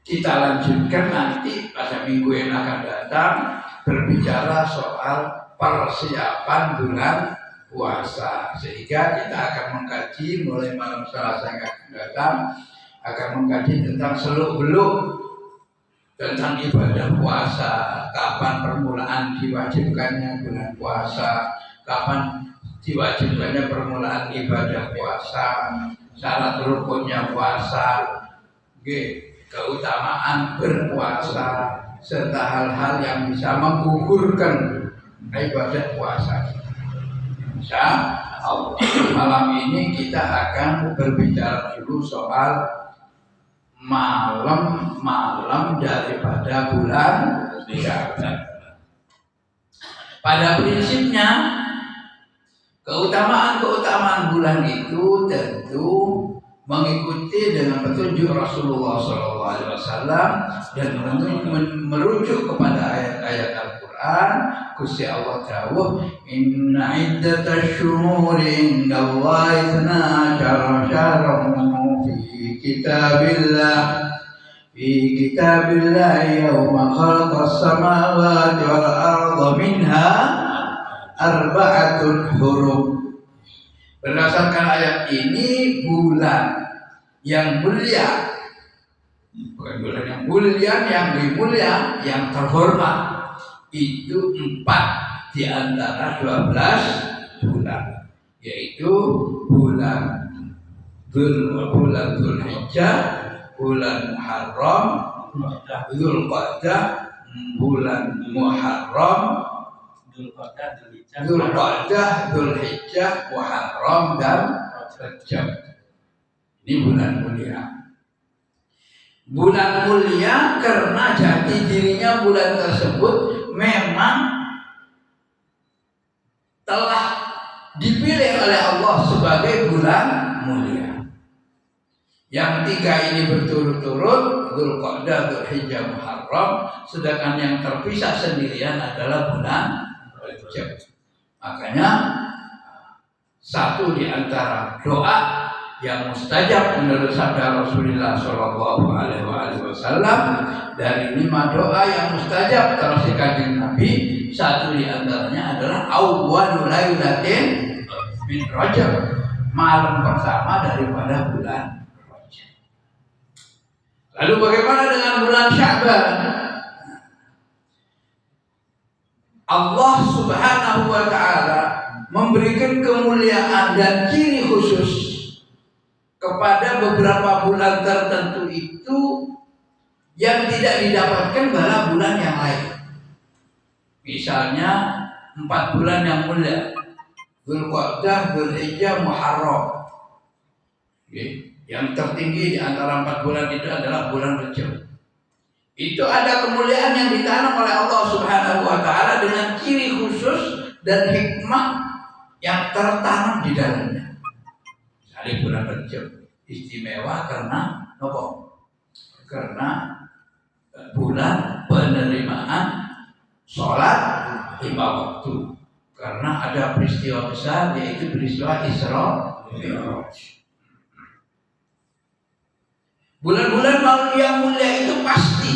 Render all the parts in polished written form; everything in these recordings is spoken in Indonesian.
kita lanjutkan nanti pada minggu yang akan datang berbicara soal persiapan bulan puasa, sehingga kita akan mengkaji mulai malam Selasa yang akan datang, akan mengkaji tentang seluk-beluk tentang ibadah puasa, kapan permulaan diwajibkannya bulan puasa, kapan diwajibkannya permulaan ibadah puasa, syarat rukunnya puasa, keutamaan berpuasa, serta hal-hal yang bisa menggugurkan ibadah puasa. Insya Allah malam ini kita akan berbicara dulu soal malam-malam daripada bulan Sya'ban. Pada prinsipnya keutamaan bulan itu tentu mengikuti dengan petunjuk Rasulullah SAW dan merujuk kepada ayat-ayat Al-Quran. Gusti Allah dawuh, inna iddatash syuhuri indallahi 12 syahran fi kitabillah yawma khalaqas samawati wal arda minha arba'atun hurum. Berdasarkan ayat ini, bulan yang mulia, bukan bulan yang mulia, yang lebih mulia, yang terhormat, itu 4 di antara 12 bulan, yaitu bulan Dzulhijjah, bulan Muharram, Dzulqa'dah, bulan Muharram, Dzulqa'dah, Dzulhijjah, Muharram dan Rajab. Ini bulan mulia. Bulan mulia karena jati dirinya bulan tersebut memang telah dipilih oleh Allah sebagai bulan mulia. Yang 3 ini berturut-turut, Dzulqa'dah, Dzulhijjah, Muharram, sedangkan yang terpisah sendirian adalah bulan Rajab. Makanya satu di antara doa yang mustajab menurut sabda Rasulullah SAW, dari 5 doa yang mustajab terus dikaji Nabi, satu di antaranya adalah awwalul lailatin min Rajab, malam pertama daripada bulan Rajab. Lalu bagaimana dengan bulan Sya'ban? Allah Subhanahu wa ta'ala memberikan kemuliaan dan ciri khusus kepada beberapa bulan tertentu itu yang tidak didapatkan pada bulan yang lain. Misalnya 4 bulan yang mulia, Dzulqa'dah, Dzulhijjah, Muharram. Yang tertinggi di antara 4 bulan itu adalah bulan Rajab. Itu ada kemuliaan yang ditanam oleh Allah Subhanahu wa ta'ala dengan ciri khusus dan hikmah yang tertanam di dalamnya. Misalnya bulan Rajab istimewa karena apa? Karena bulan penerimaan sholat 5 waktu. Karena ada peristiwa besar, yaitu peristiwa Isra Mi'raj. Bulan-bulan yang mulia itu pasti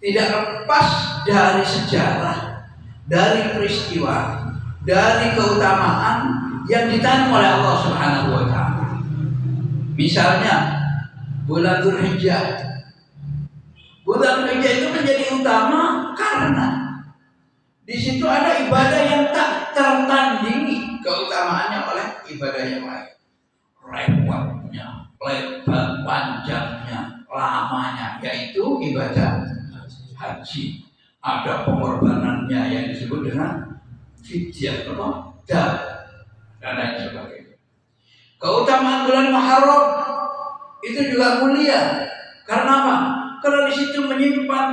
tidak lepas dari sejarah, dari peristiwa, dari keutamaan yang ditanam oleh Allah Subhanahu wa ta'ala. Misalnya bulan Dzulhijjah. Bulan Dzulhijjah itu menjadi utama karena di situ ada ibadah yang tak tertandingi keutamaannya oleh ibadah yang lain. Repotnya, lebar, panjangnya, lamanya, yaitu ibadah haji. Ada pengorbanannya yang disebut dengan fidyah, dan lain sebagainya. Keutamaan bulan Muharram itu juga mulia. Karena apa? Karena di situ menyimpan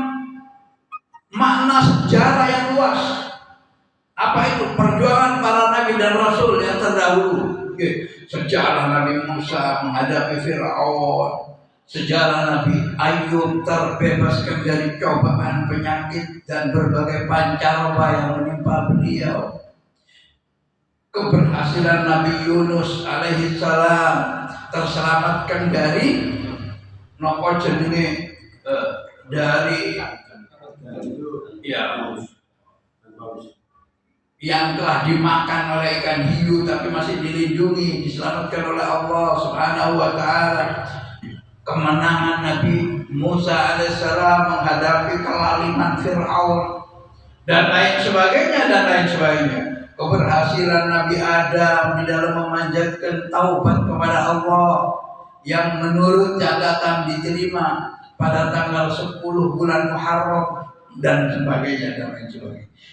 makna sejarah yang luas. Apa itu? Perjuangan para nabi dan rasul yang terdahulu. Sejarah Nabi Musa menghadapi Fir'aun, sejarah Nabi Ayub terbebaskan dari cobaan penyakit dan berbagai pancaroba yang menimpa beliau, keberhasilan Nabi Yunus alaihi salam terselamatkan dari nopo jenenge dari ya yang telah dimakan oleh ikan hiu tapi masih dilindungi, diselamatkan oleh Allah Subhanahu wa taala. Kemenangan Nabi Musa alaihissalam menghadapi kelaliman Fir'aun dan lain sebagainya. Keberhasilan Nabi Adam di dalam memanjatkan taubat kepada Allah yang menurut catatan diterima pada tanggal 10 bulan Muharram dan sebagainya.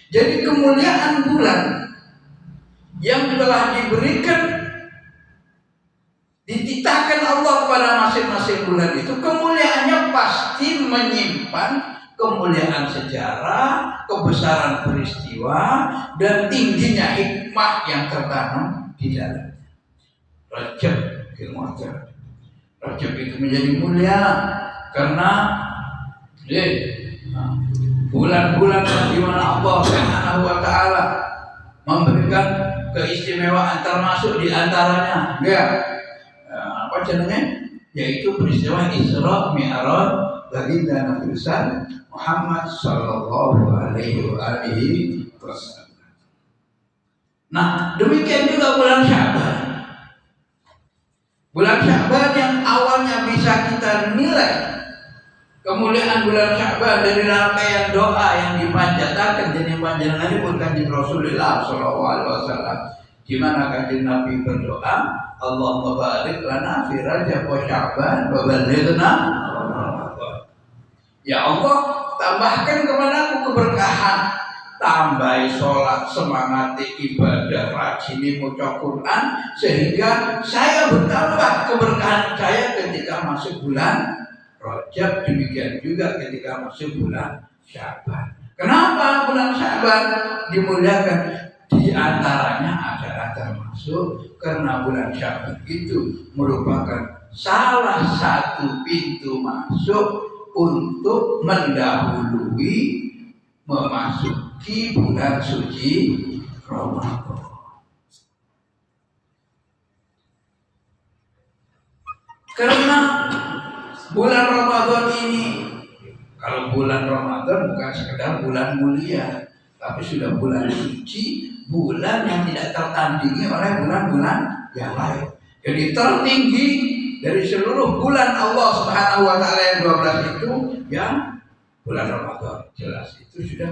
Jadi kemuliaan bulan yang telah diberikan, dititahkan Allah kepada masing-masing bulan itu, kemuliaannya pasti menyimpan kemuliaan sejarah, kebesaran peristiwa, dan tingginya hikmah yang tertanam di dalamnya. Rajab itu menjadi mulia karena bulan-bulan di mana Allah Subhanahu wa taala memberikan keistimewaan, termasuk di antaranya yaitu peristiwa Isra Mi'raj baginda Nabi besar Muhammad sallallahu alaihi wasallam. Nah, demikian juga bulan Sya'ban. Bulan Sya'ban yang awalnya bisa kita nilai kemuliaan bulan Sya'ban dari rangkaian doa yang dipanjatkan jadi panjenenganipun Kanjeng Rasulullah sallallahu alaihi wasallam, di mana Kanjeng Nabi berdoa, Allahumma barik lana fi Rajab wa Sya'ban wa ballighna. Ya Allah, tambahkan kepadaku keberkahan, tambahi sholat, semangati ibadah, rajini maca Quran, sehingga saya bertambah keberkahan saya ketika masuk bulan Rajab, demikian juga ketika masuk bulan Sya'ban. Kenapa bulan Sya'ban dimuliakan? Di antaranya adalah termasuk karena bulan Sya'ban itu merupakan salah satu pintu masuk untuk mendahului memasuki bulan suci Ramadan. Karena bulan Ramadan ini, kalau bulan Ramadan bukan sekedar bulan mulia, tapi sudah bulan suci, bulan yang tidak tertandingi oleh bulan-bulan yang lain. Jadi tertinggi dari seluruh bulan Allah Subhanahu wa taala yang 12 itu yang bulan Ramadan. Jelas itu sudah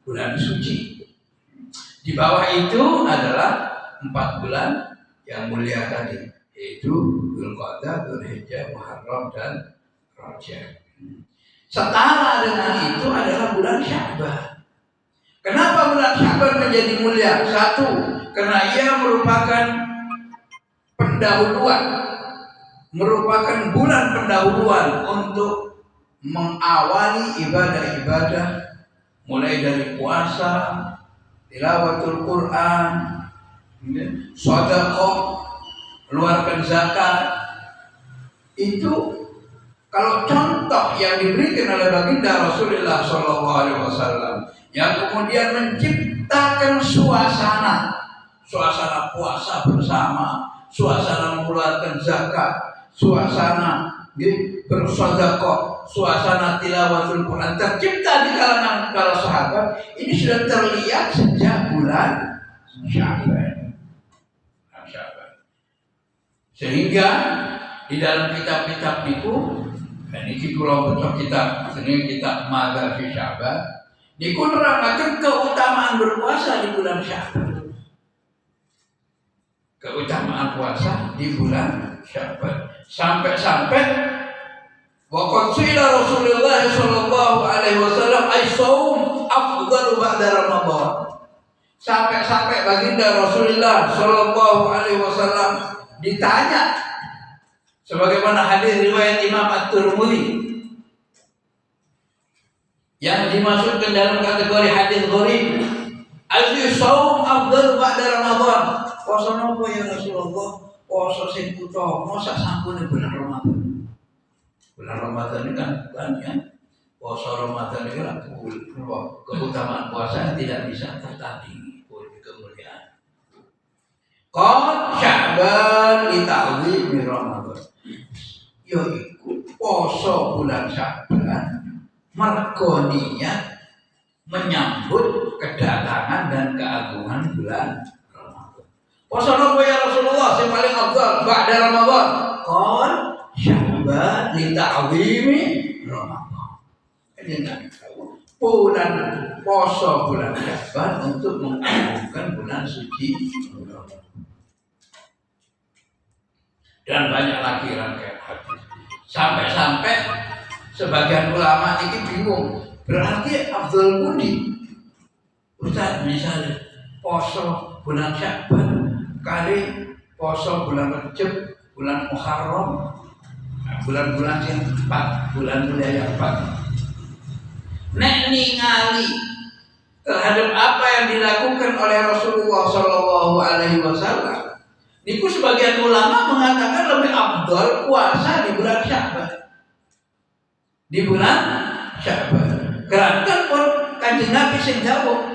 bulan suci. Di bawah itu adalah 4 bulan yang mulia tadi, yaitu Dzulqa'dah, Dzulhijjah, Muharram dan Rajab. Setara dengan itu adalah bulan Sya'ban. Kenapa bulan Sya'ban menjadi mulia? Satu, karena ia merupakan merupakan bulan pendahuluan untuk mengawali ibadah-ibadah, mulai dari puasa, tilawatul Quran, sedekah, keluarkan zakat. Itu kalau contoh yang diberikan oleh baginda Rasulullah SAW, yang kemudian menciptakan suasana puasa bersama, suasana mengeluarkan zakat, suasana bersedekah, suasana tilawatul Quran tercipta di kalangan para sahabat. Ini sudah terlihat sejak bulan Sya'ban. Sehingga di dalam kitab-kitab itu, ini kula baca kitab, ini kitab Madza fi Sya'ban, niku nerangkan keutamaan berpuasa di bulan Sya'ban. Keutamaan puasa di bulan Sya'ban. Sampai waqad su'ila Rasulullah sallallahu alaihi wasallam as-shaum afdalu ba'da Ramadan. Sampai baginda Rasulullah sallallahu alaihi wasallam ditanya, sebagaimana hadis riwayat Imam At-Tirmidzi yang dimasukkan dalam kategori hadis gharib, ayyu shaum afdalu ba'da Ramadan. Puasa nopo ya Rasulullah? Puasa sing utama sak sampune bulan Ramadan. Bulan Ramadan ini kan puasa Ramadan ini kan keutamaan puasa tidak bisa tertandingi kemuliaan. Qad Sya'ban li ta'zimi Ramadan. Yaitu poso bulan Sya'ban mergo niat menyambut kedatangan dan keagungan bulan Ramadan. Poso nopo ya Rasulullah sing paling afdal ba'da Ramadan? Qol Sya'ban li ta'zimi Ramadan. Ini Nabi tahu bulan poso bulan Sya'ban untuk mengagungkan bulan suci Ramadan. Dan banyak lagi rangkaian hadis. Sampai-sampai sebagian ulama ini bingung. Berarti afdal budi. Ustaz misalnya poso bulan Sya'ban kali poso bulan Rajab, bulan Muharram, bulan-bulan yang 4, bulan-bulan yang 4. Nek ningali terhadap apa yang dilakukan oleh Rasulullah Shallallahu Alaihi Wasallam. Niku sebagian ulama mengatakan lebih afdal puasa di bulan Sya'ban. Di bulan Sya'ban. Kerana pun Kanjeng Nabi sing jawab.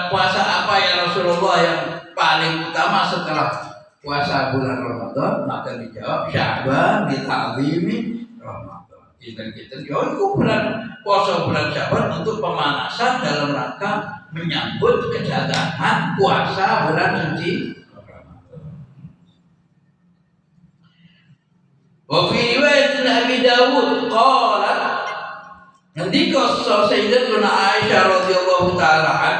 Puasa apa ya Rasulullah yang paling utama setelah puasa bulan Ramadan? Maka dijawab Sya'ban li ta'zimi Ramadan. Kita itu bulan puasa bulan Sya'ban untuk pemanasan dalam rangka menyambut kedatangan puasa bulan suci. Wa fi riwayat Abi Dawud qalat nanti qassa Sayyidatuna Aisyah radhiyallahu taala an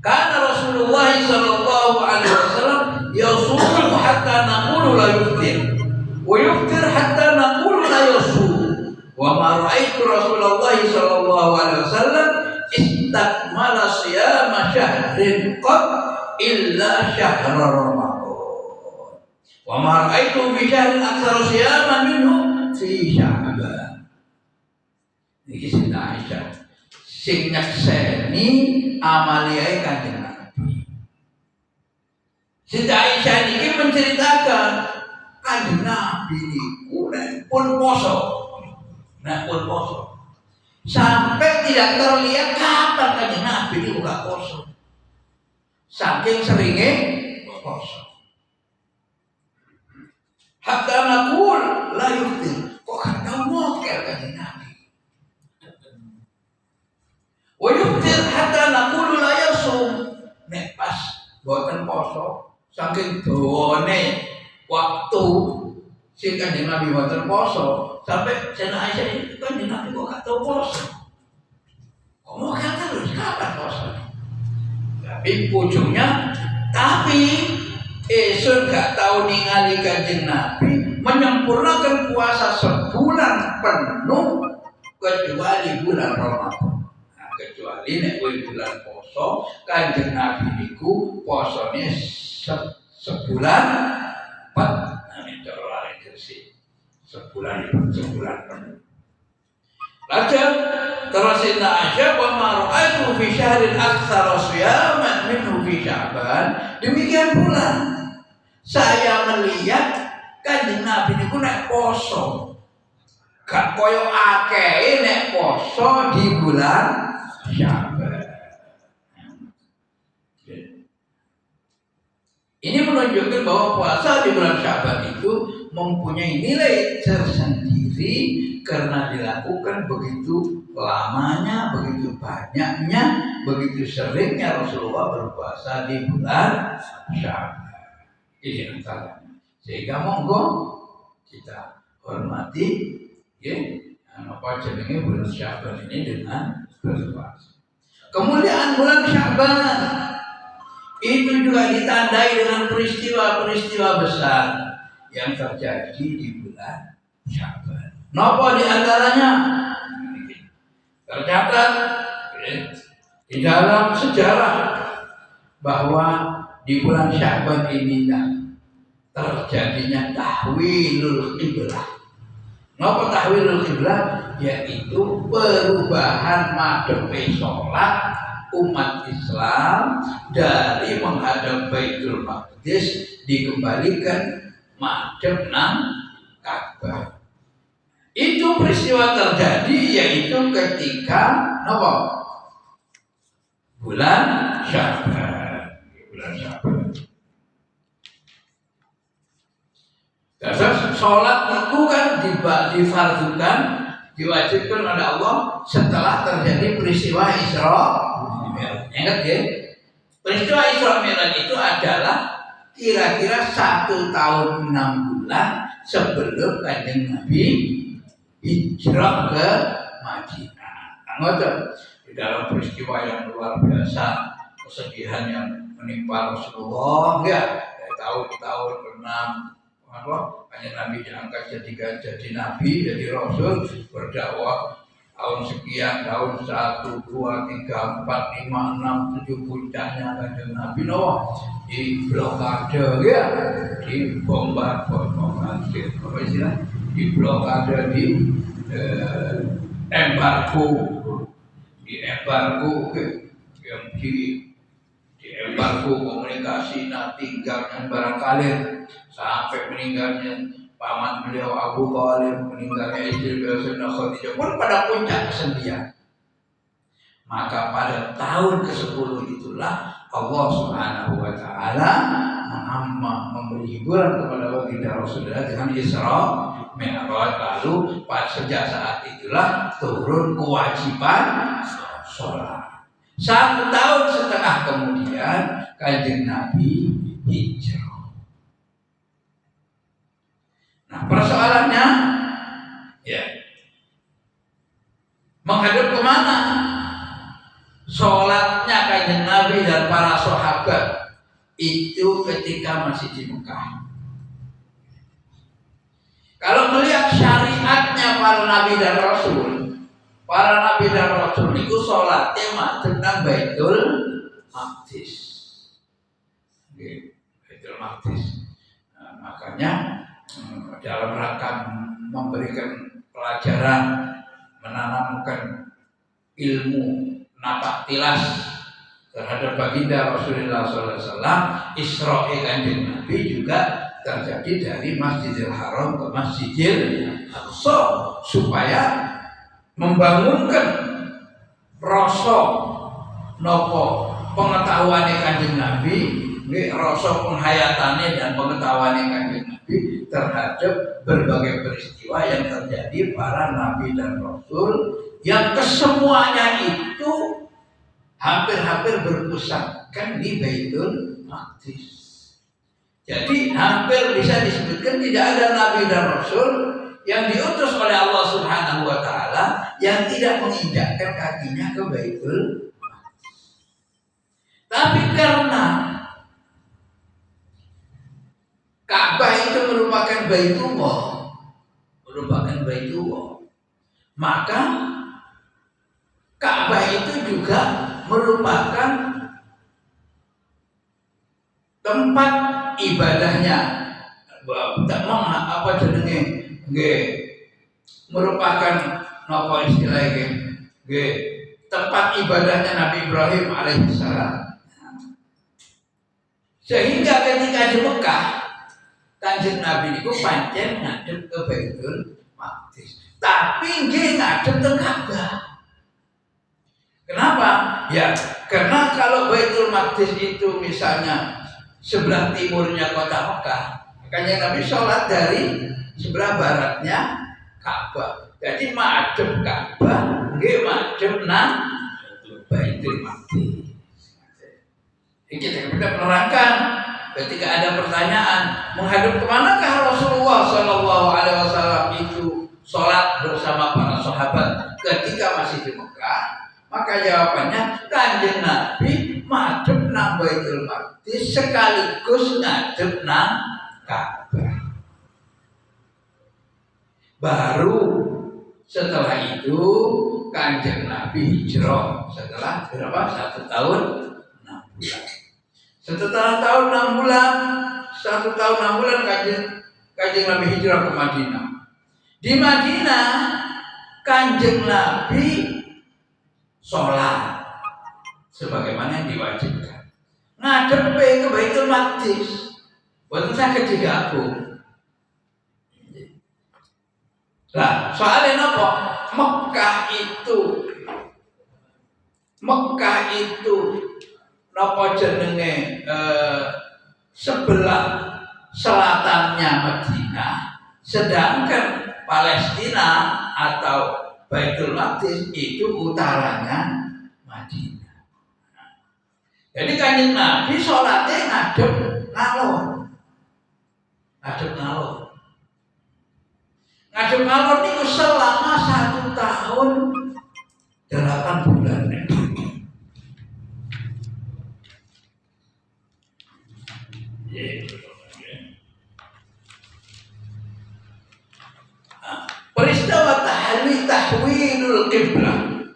kana Rasulullah sallallahu alaihi wasallam yasumu hatta naqulu la yuftir wa yuftir hatta naqulu la yasum wa ma ra'aitu Rasulullah sallallahu alaihi wasallam istakmala siyama syahrin qad illa syahra Ramadan. Wa ma ra'aitu fi syahrin aktsara siyaman minhu fi Sya'ban. Iki Sayyidah Aisyah sing nyakseni amaliyae Kanjeng Nabi. Sayyidah Aisyah niki menceritakan Kanjeng Nabi niku nek pun poso. Nek pun poso. Sampai tidak terlihat kapan Kanjeng Nabi niku gak poso. Saking seringnya poso. Hatta nakul la yuftir. Kok kata mokel Kanjeng Nabi. Wa yuftir hatta nakul la yasum. Nek pas boten poso saking dawane waktu sing Kanjeng Nabi boten poso sampai Sayyidah Aisyah ini Kanjeng Nabi kok gak tau poso. Kok mokel terus kapan poso? Tapi ujungnya esun gak tahu ningali Kanjeng Nabi menyempurnakan puasa sebulan penuh kecuali bulan Ramadan. Nah, kecuali nek bulan poso Kanjeng Nabi niku posone sebulan pet. Nah, cara lare gresik. Sebulan penuh. Lajeng terus Sayyidah Aisyah wa ma ra'aitu fi syahrin aktsara siyaman minhu fi Sya'ban. Demikian pula saya melihat Kanjeng Nabi niku nek poso gak koyo akeh nek poso di bulan Sya'ban. Ini menunjukkan bahwa puasa di bulan Sya'ban itu mempunyai nilai tersendiri karena dilakukan begitu lamanya, begitu banyaknya, begitu seringnya Rasulullah berpuasa di bulan Sya'ban. Ini antaranya. Sehingga monggo kita hormati apa jenenge bulan Sya'ban ini dengan berpuasa. Kemuliaan bulan Sya'ban itu juga ditandai dengan peristiwa-peristiwa besar yang terjadi di bulan Sya'ban. Napa di antaranya? Tercatat di dalam sejarah bahwa di bulan Sya'ban ini terjadinya tahwilul qiblah. Napa tahwilul qiblah? Yaitu perubahan madhep salat umat Islam dari menghadap Baitul Maqdis dikembalikan madhep nang Ka'bah. Itu peristiwa terjadi yaitu ketika napa? Bulan Sya'ban. Bulan Sya'ban. sholat itu kan difardukan, diwajibkan oleh Allah setelah terjadi peristiwa Isra Mi'raj. Ingat ya, peristiwa Isra Mi'raj itu adalah kira-kira 1 tahun 6 bulan sebelum Kanjeng Nabi hijrah ke Madinah. Ngoten, di dalam peristiwa yang luar biasa, kesedihan yang menimpa Rasulullah ya, dari tahun-tahun ke-6 Kanjeng Nabi diangkat jadi nabi, jadi rasul, berdakwah tahun sekian, tahun 1, 2, 3, 4, 5, 6, 7 puncaknya Kanjeng Nabi di blokade ya, di di blokade, di embargo yang di embargo komunikasi, tinggalnya barangkali sampai meninggalnya paman beliau Abu Thalib, meninggalnya istri beliau Sayyidah Khadijah pun pada puncak kesedihan. Maka pada tahun ke-10 itulah Allah Subhanahu wa taala memberi hiburan kepada baginda Rasulullah dengan Isra Mi'raj. Lalu sejak saat itulah turun kewajiban sholat. 1 tahun setengah kemudian Kanjeng Nabi hijrah. Nah, persoalannya ya, menghadap kemana sholatnya Kanjeng Nabi dan para sahabat itu ketika masih di Mekah. Kalau melihat syariatnya para nabi dan rasul itu sholatnya madhep nang Baitul Maqdis. Baitul Maqdis. Nah, makanya dalam rangka memberikan pelajaran, menanamkan ilmu napak tilas terhadap baginda Rasulullah SAW, Isra'i Kanjeng Nabi juga terjadi dari Masjidil Haram ke Masjidil Aqsa supaya membangunkan rasa nopo pengetahuan Kanjeng Nabi, rasa penghayatane dan pengetahuan Kanjeng Nabi terhadap berbagai peristiwa yang terjadi para nabi dan rasul yang kesemuanya itu hampir-hampir berpusatkan di Baitul Maqdis. Jadi hampir bisa disebutkan tidak ada nabi dan rasul yang diutus oleh Allah Subhanahu wa taala yang tidak menginjakkan kakinya ke Baitul Maqdis. Tapi karena Ka'bah itu merupakan Baitullah, maka Ka'bah itu juga merupakan tempat ibadahnya, merupakan napa istilahnya, tempat ibadahnya Nabi Ibrahim alaihissalam. Sehingga ketika di Mekah, Kanjeng Nabi itu pancen ngadep ke Baitul Maqdis, tapi nggih ngadep ke Ka'bah. Kenapa? Ya, karena kalau Baitul Maqdis itu misalnya sebelah timurnya kota Mekah, Kanjeng Nabi sholat dari sebelah baratnya Ka'bah. Jadi madhep Ka'bah, nggih madhep nang Baitul Maqdis. Ini kita menerangkan ketika ada pertanyaan menghadap kemanakah Rasulullah Shallallahu Alaihi Wasallam itu sholat bersama para sahabat ketika masih di Mekah, maka jawabannya Kanjeng Nabi madhep nang Baitul Maqdis sekaligus ngadhep nang Ka'bah. Baru setelah itu Kanjeng Nabi hijrah setelah berapa? 1 tahun 6 bulan. Setelah 1 tahun 6 bulan Kanjeng Nabi hijrah ke Madinah. Di Madinah Kanjeng Nabi sholat sebagaimana yang diwajibkan. Ngadep ke Baitul Maqdis. Buat saya digabung. Lah, soalnya apa? Mekah itu napa jenenge sebelah selatannya Madinah, Sedangkan Palestina atau Baitul Maqdis itu utaranya Madinah. Jadi Kanjeng Nabi sholatnya ngadep ngalor. Ngadep ngalor. Ngadep ngalor itu selama 1 tahun 8 bulan. Peristiwa tahwilul qiblah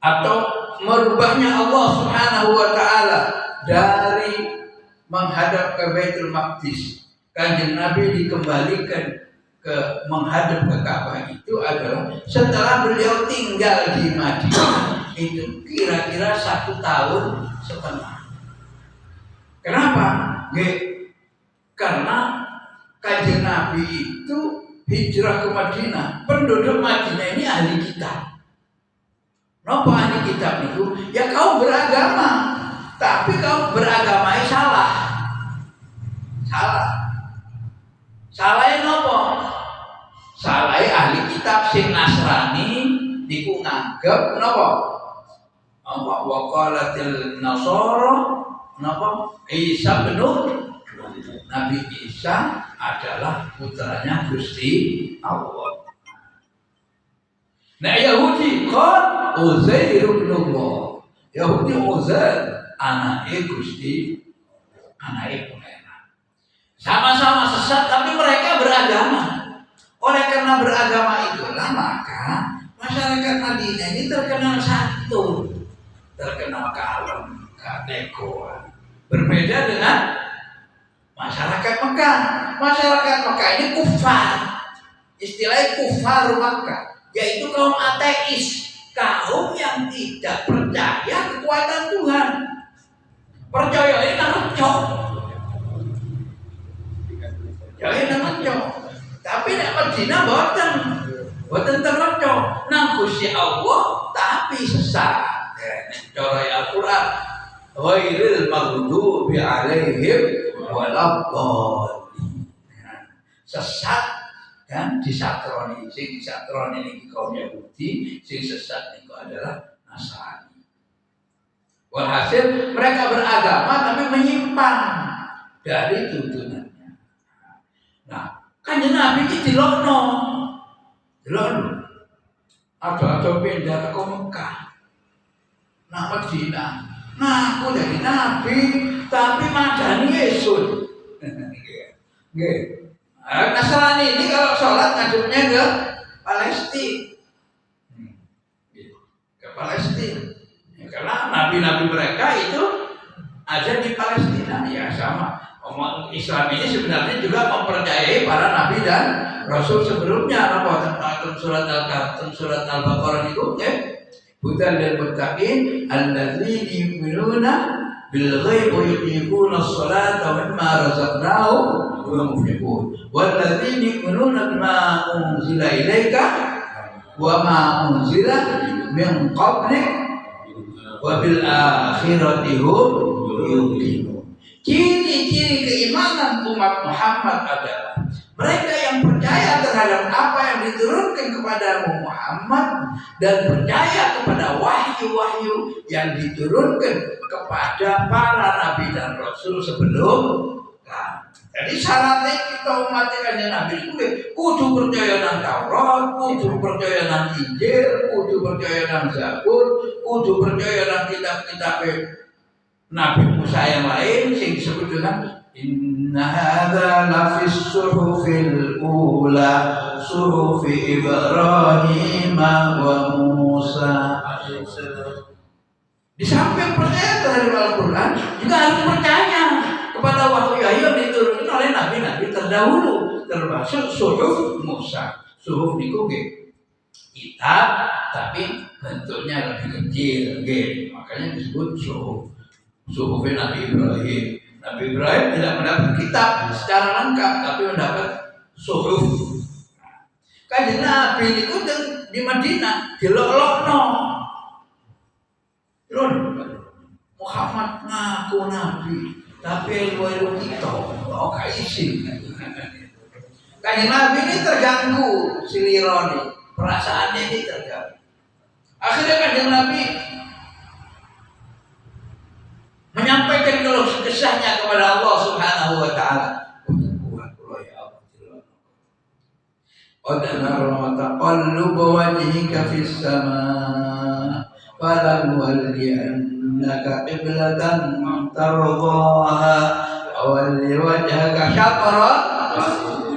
atau merubahnya Allah Subhanahu wa taala dari menghadap ke Baitul Maqdis, Kanjeng Nabi dikembalikan ke menghadap ke Ka'bah itu adalah setelah beliau tinggal di Madinah itu kira-kira 1 tahun setengah. Kenapa? Karena Kanjeng Nabi itu hijrah ke Madinah. Penduduk Madinah ini ahli kitab. Kenapa ahli kitab itu? Ya kau beragama, tapi kau beragamanya salah. Salahnya nopo? Salahnya ahli kitab sing Nasrani niku nganggep nopo? Apa waqalatil nasara nopo? Isa bin Nabi Isa adalah putranya Gusti Allah. Nah Yahudi kan Uzair bin Allah. Yahudi Uzair anaknya Gusti, anaknya Pengeran. Sama-sama sesat tapi mereka beragama. Oleh karena beragama itulah maka masyarakat Madinah ini terkenal santun, terkenal kalem, kategoan. Berbeda dengan masyarakat Mekah. Masyarakat Mekah ini kufar. Istilahnya kufar Mekah, yaitu kaum ateis, kaum yang tidak percaya kekuatan Tuhan. Percaya ini ngerencok. Percaya ngerencok. Tapi nek Madinah boten terencok. Nang Gusti Allah tapi sesat. Cara Al-Qur'an ghairil maghdubi 'alaihim waladdallin. Sesat kan disatroni, sing disatroni niki kaum Yahudi, sing sesat niku adalah Nasrani. Walhasil mereka beragama tapi menyimpang dari tuntunannya. Nah, Kanjeng Nabi iki dilokno. Ada pindah ke Mekah. Nah, Madinah. Nah, aku dari Nabi tapi madani Yesus. Nggih. Nasrani ini kalau sholat ngadepnya ke Palestina. Ke Palestina. Ya, karena nabi-nabi mereka itu ada di Palestina. Ya sama. Islam ini sebenarnya juga mempercayai para nabi dan rasul sebelumnya. Dalam surat Al-Baqarah itu hudan lil muttaqin alladzina yu'minuna bil ghaibi wa yuqimuna as-salata wa mimma razaqnahum yunfiqun walladzina yu'minuna bima unzila ilaika wa ma unzila min qablik wa bil akhirati hum yuqinun. Ciri-ciri keimanan umat Muhammad adalah mereka yang percaya terhadap apa yang diturunkan kepada Muhammad dan percaya kepada wahyu-wahyu yang diturunkan kepada para nabi dan rasul sebelum. Jadi syaratnya kita umat Nabi itu kudu percaya nang Taurat, kudu percaya nang Injil, kudu percaya nang Zabur, kudu percaya nang kitab-kitab Nabi Musa yang lain sing disebut dengan inna hadza lafis suhufil ula suhufi Ibrahim wa Musa. Di samping percaya terhadap Al-Quran juga harus percaya kepada wahyu yang diturunkan oleh nabi-nabi terdahulu, termasuk suhuf Musa. Suhuf niku kitab tapi bentuknya lebih kecil, makanya disebut suhuf. Suhufnya Nabi Ibrahim. Nabi Ibrahim tidak mendapat kitab secara lengkap, tapi mendapat suhuf. Kanjeng Nabi niku di Madinah dilolokno. Muhammad ngaku nabi, tapi ilmu kita kok gak isin. Kanjeng Nabi ini terganggu, silironi, perasaannya ini terganggu. Akhirnya Kanjeng Nabi menyampaikan keluh kesahnya kepada Allah Subhanahu wa taala. Qad nara taqalluba wajhika fis samaa falanwalliyannaka qiblatan tardaha fawalli wajhaka syatral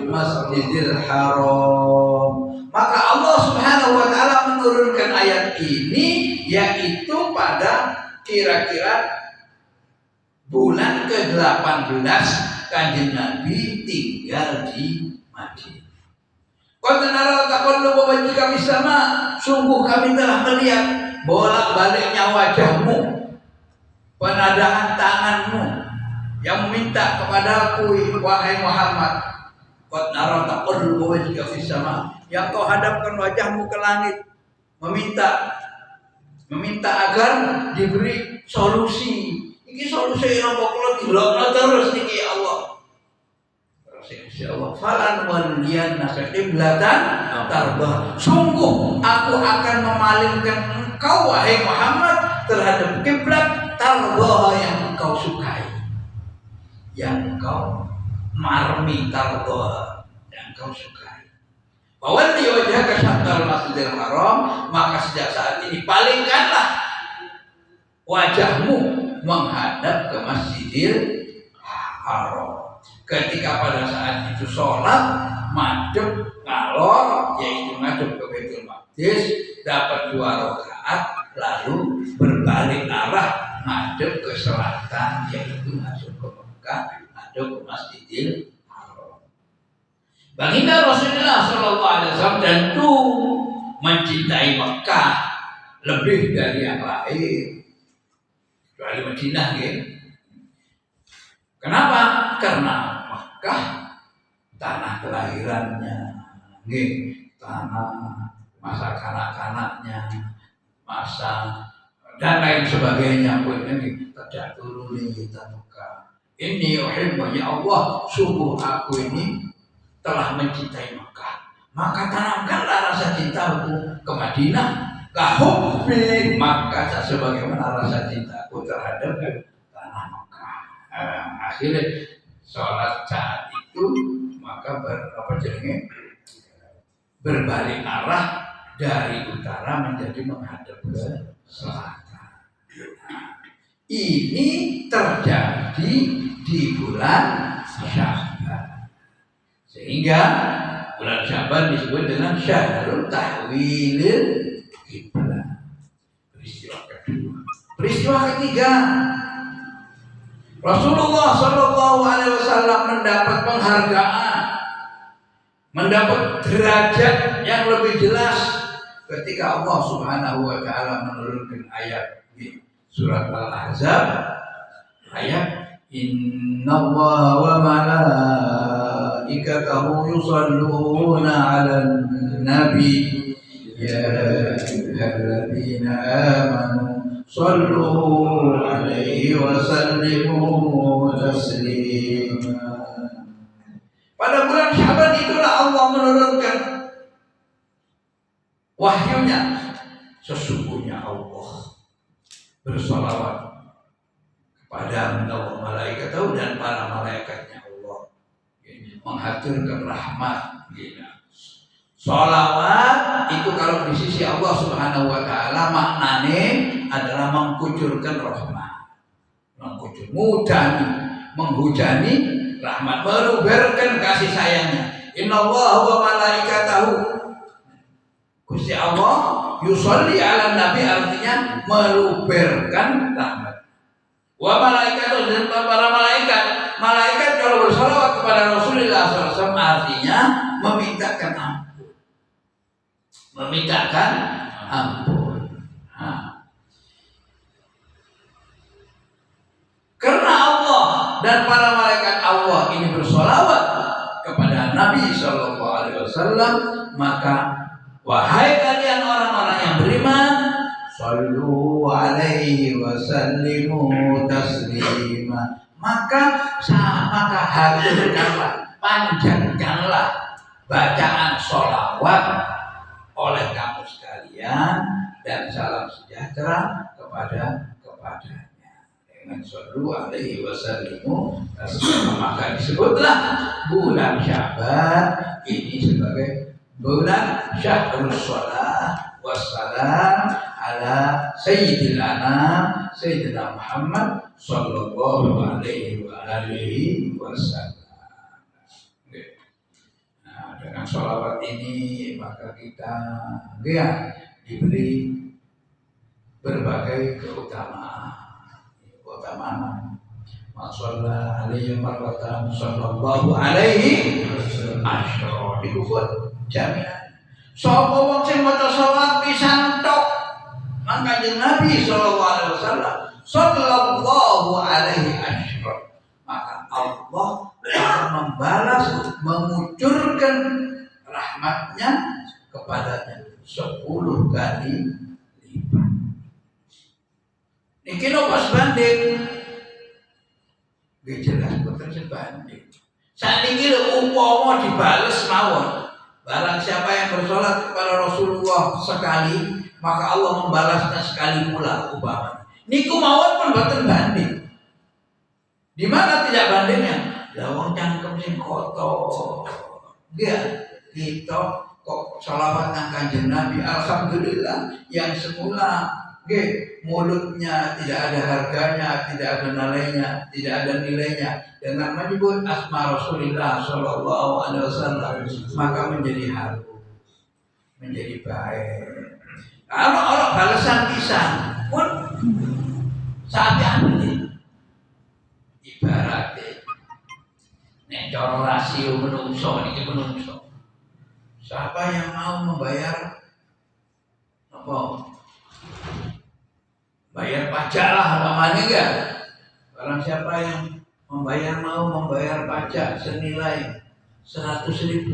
masjidil haram. Maka Allah Subhanahu wa taala menurunkan ayat ini yaitu pada kira-kira bulan ke-18 Kanjeng Nabi tinggal di Madinah. Qad nara taqalluba wajhika fis sama, sungguh kami telah melihat bolak-baliknya wajahmu, penadahan tanganmu yang meminta kepadaku wahai Muhammad. Qad nara taqalluba wajhika fis sama, yang kau hadapkan wajahmu ke langit, meminta agar diberi solusi. Iki solusi yang pokoknya dilokno terus niki ya Allah. Insyaallah falan waliyannaka qiblatan tardah. Sungguh aku akan memalingkan engkau wahai Muhammad terhadap kiblat tardah yang engkau sukai, yang engkau marmi, tardah yang engkau sukai. Fawalli wajhaka syatral masjidil haram, maka sejak saat ini palingkanlah wajahmu menghadap ke Masjidil Haram. Ketika pada saat itu sholat madhep ngalor, yaitu madhep ke Baitul Maqdis, dapat 2 rakaat, lalu berbalik arah madhep ke selatan, yaitu masuk ke Mekah, madhep ke Masjidil Haram. Baginda Rasulullah SAW tentu mencintai Mekah lebih dari yang lain, kecuali Madinah, gitu. Kenapa? Karena Mekah tanah kelahirannya, tanah masa kanak-kanaknya, masa dan lain sebagainya pun ini tidak turun kita Mekah. Ini uhibbu ya Allah, sungguh aku ini telah mencintai Mekah. Maka tanamkanlah rasa cintaku ke Madinah. Kahubbi, maka sebagaimana rasa cintaku terhadap tanah Mekah. Akhirnya sholat saat itu maka berbalik arah dari utara menjadi menghadap ke selatan. Ini terjadi di bulan Sya'ban, sehingga bulan Sya'ban disebut dengan Syahrul Tahwilil Qiblah. Peristiwa kedua. Peristiwa ketiga, Rasulullah SAW mendapat penghargaan, mendapat derajat yang lebih jelas ketika Allah Subhanahu wa taala menurunkan ayat di surat Al-Ahzab, ayat innallaha wa malaikatahu yusalluna 'alan nabi ya ayyuhalladzina amanu sallu 'alaihi wa sallimu taslima. Pada bulan Sya'ban itulah Allah menurunkan wahyunya. Sesungguhnya Allah bersalawat kepada Allah malaikat dan para malaikatnya Allah, menghaturkan rahmat. Salawat itu kalau di sisi Allah Subhanahu wa taala maknanya adalah mengkucurkan rahmat, menghujani rahmat, meluberkan kasih sayangnya. Innallaha wa malaikatahu, Gusti Allah yusolli ala nabi, artinya meluberkan rahmat. Wa malaikatahu, dan para malaikat kalau bersalawat kepada Rasulullah SAW artinya memintakan ampun. Karena Allah dan para malaikat Allah ini bersolawat kepada Nabi SAW, maka wahai kalian orang-orang yang beriman, sallu alaihi wa sallimu taslima, maka haturkanlah, panjatkanlah bacaan sholawat oleh kamu sekalian dan salam sejahtera kepadanya. Dengan sallu alaihi wasallimu, maka disebutlah bulan Sya'ban ini sebagai bulan syahrul shalah wassalam ala sayyidil anam sayyidina Muhammad sallallahu alaihi wasallam. Nah, dengan sholawat ini maka kita diberi berbagai keutamaan. Masallah alaihi marratan sallallahu alaihi asyara dikubur jaminan. Sapa wong sing maca sholawat pisan tok maka Kanjeng Nabi sallallahu alaihi asyara, maka Allah akan membalas, mengucurkan rahmatnya kepadanya 10 kali lipat. Niki nopo sebanding? Nggih jelas boten sebanding. Saniki lho upama dibales mawon. Barang siapa yang bersolat kepada Rasulullah sekali, maka Allah membalasnya sekali pula upamanya. Niku mawon pun boten banding. Di mana tidak bandingnya? Lah wong cangkem sing kotor. Nggih, kita kok selawat nang Kanjeng Nabi, alhamdulillah yang semula mulutnya tidak ada harganya, tidak ada nilainya, tidak ada nilainya, dengan menyebut asma Rasulullah sallallahu alaihi wasallam maka menjadi harum, menjadi baik. Kalau orang balasan pisan pun saat ini ibaratnya nek cara rasio menungso niki menungso. Siapa yang mau membayar apa? Bayar pajak lah umpamanya enggak. Barang siapa yang mau membayar pajak senilai 100.000,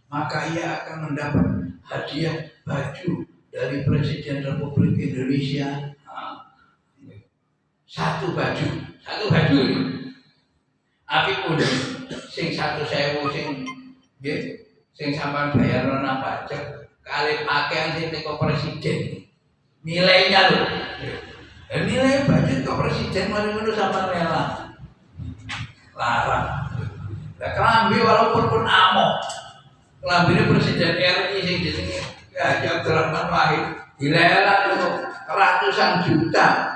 maka ia akan mendapat hadiah baju dari Presiden Republik Indonesia. Satu baju. Tapi pun sing 1.000 sing sampean bayar nang pajak kali pakaian sing teko presiden. Nilainya loh, nilai budget ke presiden mari ngono sampean rela larang. Lah kelambi walaupun pun amok, kelambine presiden RI sing jenenge Haji Abdurrahman Wahid dilelang untuk ratusan juta.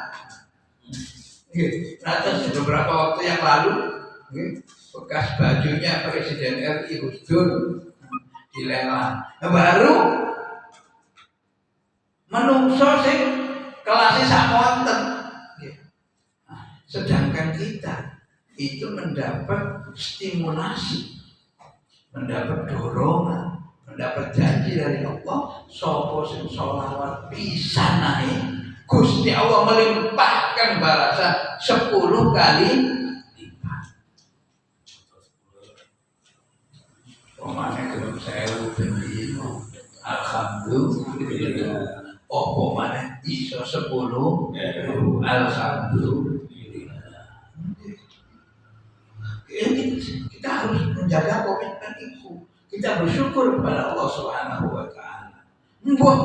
Terus beberapa waktu yang lalu, bekas bajunya presiden RI Gus Dur dilelang. Nah, baru menungso sing kelasnya sak wonten. Sedangkan kita itu mendapat stimulasi, mendapat dorongan, mendapat janji dari Allah. Sapa sing sholawat pisan ae, Gusti Allah melimpahkan balasan 10 kali lipat. Pemane gelem 1000 bendino. Alhamdulillah. Apa mana iso 10 alhamdulillah. Kita harus menjaga komitmen itu. Kita bersyukur kepada Allah Subhanahu wa taala. Mbah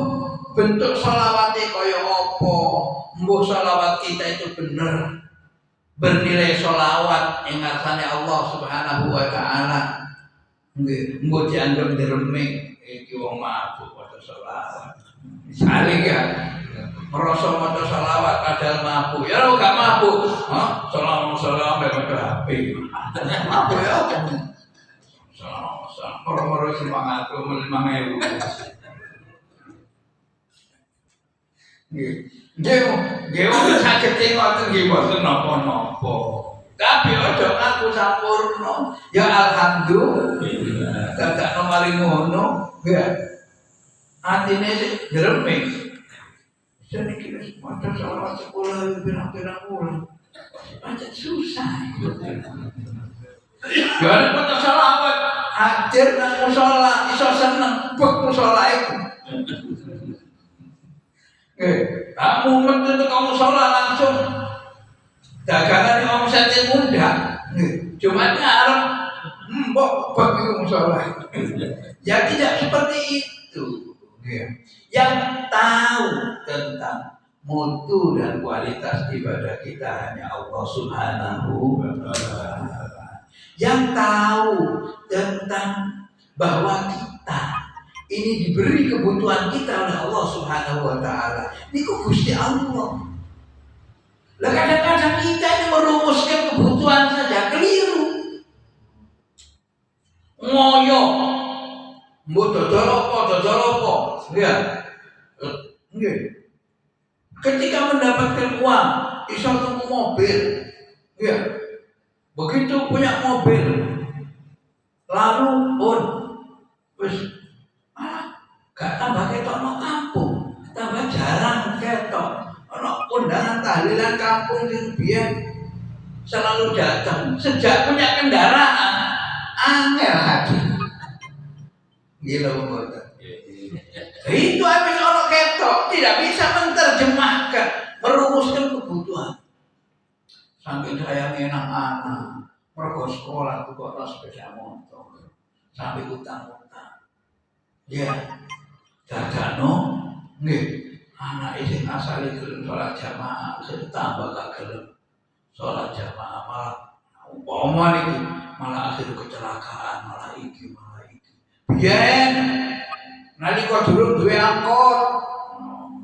bentuk sholawatnya kaya apa? Mbah sholawat kita itu benar bernilai sholawat yang ngarsane Allah Subhanahu wa taala. Nggih, mbah dianggap diremeh iki wong mabuk maca sholawat. Misalnya kan, merasa maca sholawat padahal mabuk, ya lo gak mabuk, sholawat baca HP, mabuk ya apa? Sholawat, orang-orang 500, 5.000. Dia sakit tengok tu gimana nopo. Tapi ojo aku sampurno, ya alhamdulillah, tak nomari ngono, ya. Artinya jeremik. Jadi kita maca sholawat 10 pirang-pirang bulan. Macam susah. Jangan maca sholawat. Hadir nang mushola, iso seneng bek mushola itu. Kamu metu kamu sholat langsung dagangan omsetnya mudah. Cuma arep bagi musola. Ya tidak seperti itu. Yang tahu tentang mutu dan kualitas ibadah kita hanya Allah Subhanahu wa Ta'ala. Yang tahu tentang bahwa kita ini diberi kebutuhan kita oleh Allah Subhanahu wa Ta'ala. Ini kok Gusti Allah. Lah kadang-kadang kita ini merumuskan kebutuhan saja keliru. Ngoyo. Mbok dodol apa? Ya. Nggih. Ketika mendapatkan uang, iso tuku mobil. Ya. Begitu punya mobil, lalu wis gak tambah ketok no kampung, tambah jarang ketok. Ono undangan tahlilan kampung sing biyen selalu datang. Sejak punya kendaraan, angel hati. Gila betul. Itu habis ono ketok, tidak bisa menerjemahkan, merumuskan kebutuhan. Sampai saya anak-anak, mergo sekolah kok sepeda motor, sampai utang-utang. Ya, dadano, nggih, anak sing asale gelem sholat jamaah, tambah gak gelem sholat jamaah malah umpama niki malah akhir kecelakaan, malah iki. Biyen nalika durung duwe angkot,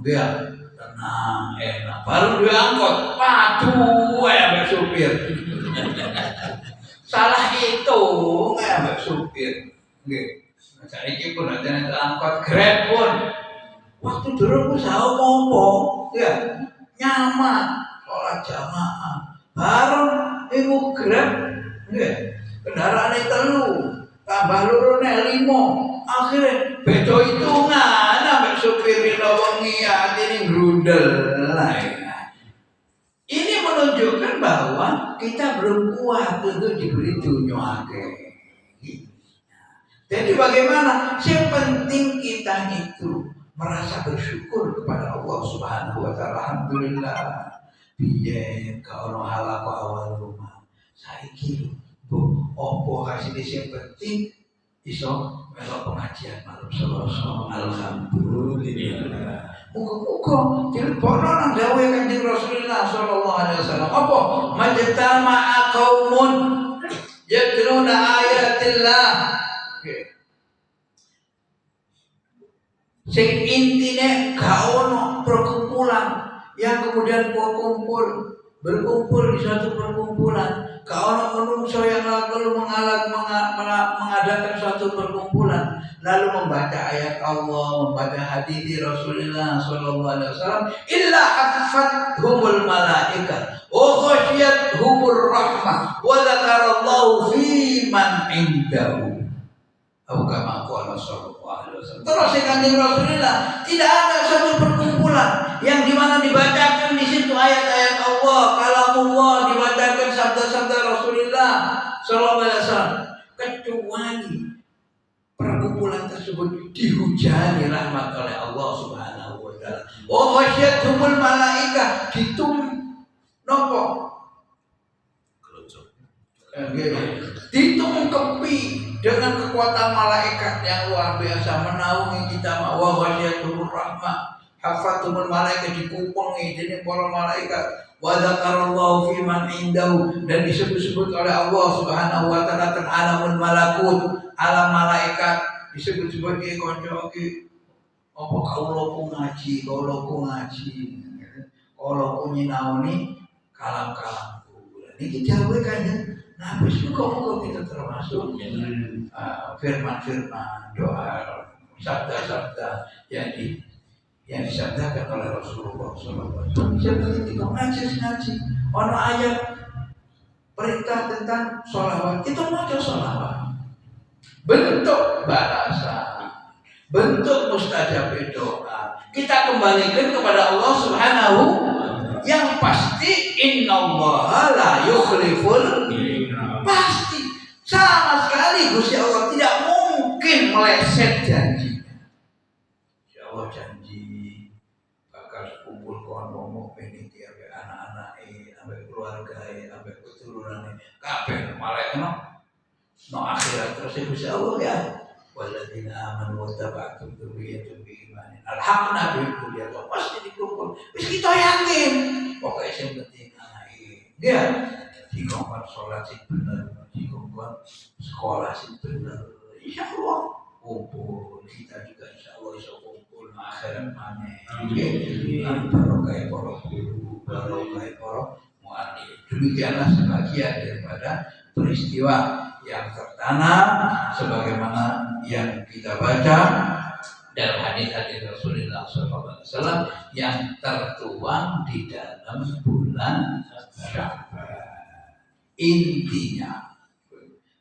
nggih, tenang, enak. Baru duwe angkot, waduh, ambek supir. Salah itu, ambek supir. Nggih. Saiki pun ada angkot Grab pun. Waktu dulu usaha ngomong, ya nyaman, sholat jamaah. Baru ibu Grab, nggih, kendaraan telu, tambah lurune 5. Akhirnya beda hitungan, ambek supir wengi atine grundel. Ini menunjukkan bahwa kita belum kuat untuk diberi dunia akeh. Jadi bagaimana? Yang penting kita itu merasa bersyukur kepada Allah Subhanahu wa Ta'ala. Alhamdulillah. Biyen kalau halako awal rumah. Saiki opo hasil yang penting iso melok pengajian malam Selasa. Alhamdulillah. Muga-muga dilebono nang dawuh Kanjeng Rasulullah sallallahu alaihi wasallam. Apa? Majtama'a qaumun yatluna ayatillah. Sing intine gak ono perkumpulan yang kemudian berkumpul di satu perkumpulan. Gak ono menungso yang lalu mengadakan suatu perkumpulan lalu membaca ayat Allah, membaca hadis Rasulullah sallallahu alaihi wasallam, illa hafathumul malaika wa khashiyatuhumur rahmah wa dzakarallahu fi man indahu. Abu kama qala sallallahu alaihi wasallam. Terus Kanjeng Rasulullah, tidak ada satu perkumpulan yang dimana dibacakan di situ ayat-ayat Allah, kalamullah, dibacakan sabda-sabda Rasulullah sallallahu alaihi wasallam, kecuali perkumpulan tersebut dihujani rahmat oleh Allah Subhanahu wa Ta'ala. Wa khasyatuhumul malaika, ditungkepi dengan kekuatan malaikat yang luar biasa menaungi kita. Wa khasyatuhumur rahmah, hafatumul malaikat, dikupengi dening para malaikat. Wa dzakarallahu fi man indahu, dan disebut-sebut oleh Allah Subhanahu wa Ta'ala teng alamul malakut, alam malaikat, disebut-sebut ki kanca ki apa kaulo ngaji, kaulo nyinaoni kalam-kalamku. Niki dawuh Kanjeng Nabi, muga-muga kita termasuk firman-firman, doa, sabda-sabda yang disabdakan oleh Rasulullah SAW. Seperti itu ngaji, ono ayat perintah tentang sholawat, kita maca sholawat. Bentuk balasan, bentuk mustajab doa, kita kembalikan kepada Allah Subhanahu. Yang pasti innallaha la yukhliful, pasti sama sekali Gusti Allah tidak mungkin meleset janjinya. Insya Allah janji bakal kumpul kawan mukmin iki ambek anak-anake, ambek keluargae, ambek keturunane, kabeh malaikat no akhirat terus Gusti Allah ya. Walladzina amanu wa taba'tum dzurriyyatahum biimanin alhaqna bihim dzurriyyatahum pasti dikumpul. Wis kita yakin pokoknya sing penting anake. Dia dikongkon sholat sing bener, dikongkon sekolah sing bener. Insyaallah kumpul kita juga insyaallah iso kumpul akhirat maneh. Nggih, barokah para guru, barokah para muallim. Demikianlah sebagian daripada peristiwa yang tertanam sebagaimana yang kita baca dalam hadis-hadis Rasulullah SAW yang tertuang di dalam bulan Sya'ban. Intinya,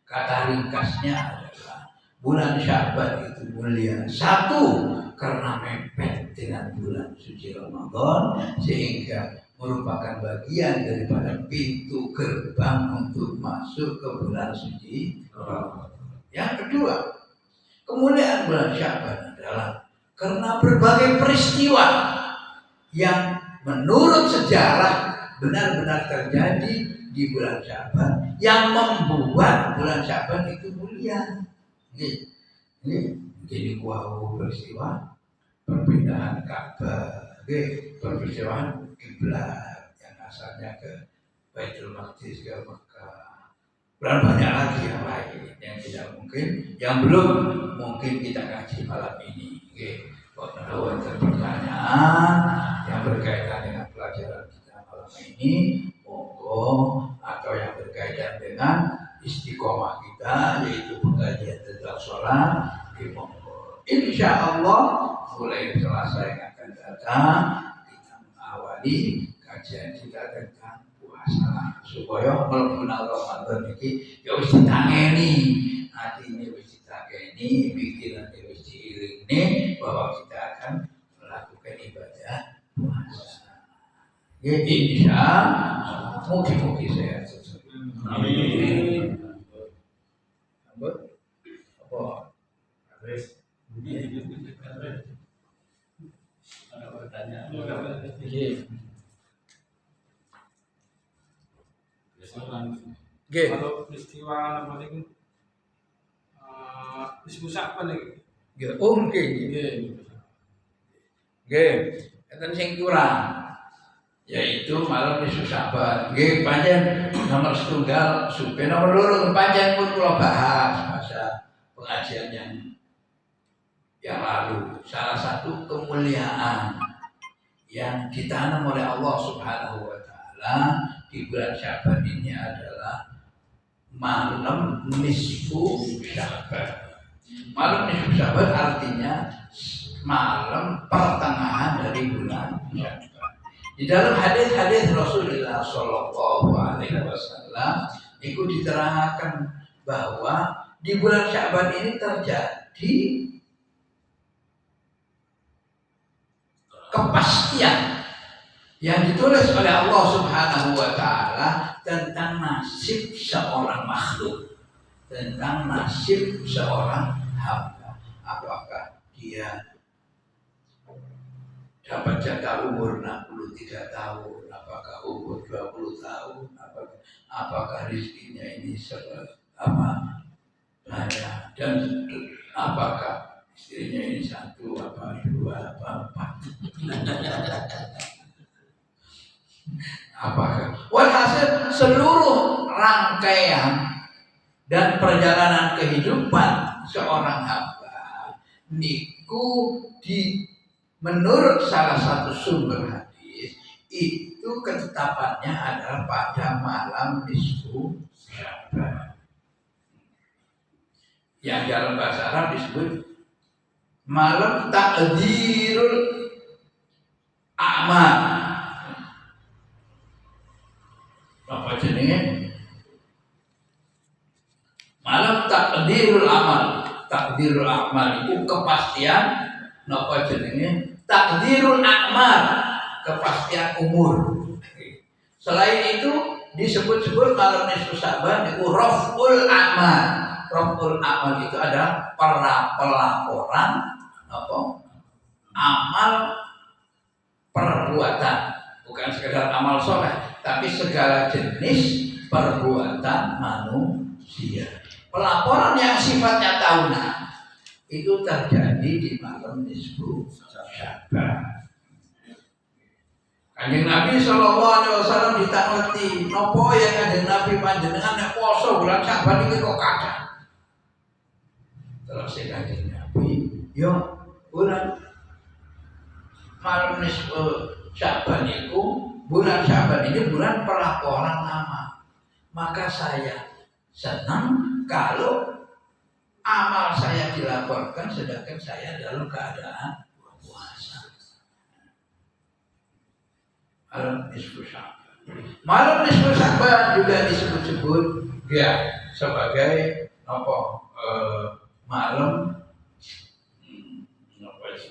kata ringkasnya adalah bulan Sya'ban itu mulia. Satu, karena mepet dengan bulan suci Ramadan sehingga merupakan bagian daripada pintu gerbang untuk masuk ke bulan suci Ramadan. Yang kedua, kemuliaan bulan Sya'ban adalah karena berbagai peristiwa yang menurut sejarah benar-benar terjadi di bulan Sya'ban yang membuat bulan Sya'ban itu mulia. Ini jadi peristiwa perpindahan Ka'bah, peristiwa kiblat yang asalnya ke Baitul Maqdis ke Mekah. Dan banyak lagi yang lain yang tidak mungkin, yang belum mungkin kita kaji malam ini. Kalau ada pertanyaan yang berkaitan dengan pelajaran kita malam ini, monggo, atau yang berkaitan dengan istiqomah kita yaitu pengajian tentang sholat, monggo. Insya Allah mulai Selasa yang akan datang awali kajian kita tentang puasa supaya mlebu Ramadan iki ya wis ditangeni atine wis ditangeni pikirane wis diilingne bahwa kita akan melakukan ibadah puasa. Ya insyaallah mugi-mugi sehat. Amin. Apa? Habis. Ada pertanyaan. Kalau peristiwa namanya disebut apa nih? Mungkin. Enten sing kurang yaitu malam nisfu Sya'ban. Pancen nomor setunggal, supaya nomor loro pancen pun kula bahas masa pengajian yang lalu. Salah satu kemuliaan yang ditanam oleh Allah Subhanahu wa taala di bulan Sya'ban ini adalah malam nisfu Sya'ban. Malam nisfu Sya'ban artinya malam pertengahan dari bulan Sya'ban. Di dalam hadis-hadis Rasulullah Shallallahu Alaihi Wasallam itu diterangkan bahwa di bulan Sya'ban ini terjadi kepastian yang ditulis oleh Allah Subhanahu wa taala tentang nasib seorang makhluk, tentang nasib seorang hamba. Apakah dia dapat jatah umur 63 tahun, apakah umur 20 tahun, apakah rezekinya ini banyak, dan apakah istrinya ini satu, apa dua, apa empat. Apakah walhasil seluruh rangkaian dan perjalanan kehidupan seorang hamba niku menurut salah satu sumber hadis itu ketetapannya adalah pada malam nisfu Sya'ban yang dalam bahasa Arab disebut malam takdirul a'mal. Apa jenenge? Malam takdirul amal. Takdirul amal itu kepastian napa jenenge? Takdirul a'mal, kepastian umur. Selain itu disebut-sebut malam nisfu Sya'ban itu raf'ul a'mal. Raf'ul a'mal itu ada pelaporan apa? Amal perbuatan, bukan sekedar amal soleh, tapi segala jenis perbuatan manusia. Pelaporan yang sifatnya tahunan itu terjadi di malam nisfu Sya'ban. Kanjeng Nabi sallallahu alaihi wasallam ditangleti, nopo ya Kanjeng Nabi panjenengan nek poso bulan Sya'ban iki kok kathah. Terus Kanjeng Nabi, yo bulan malam nisfu Sya'ban itu, bulan Sya'ban ini bulan pelaporan amal. Maka saya senang kalau amal saya dilaporkan sedangkan saya dalam keadaan puasa. Malam nisfu Sya'ban. Malam nisfu Sya'ban juga disebut-sebut ya sebagai apa? Malam apa itu?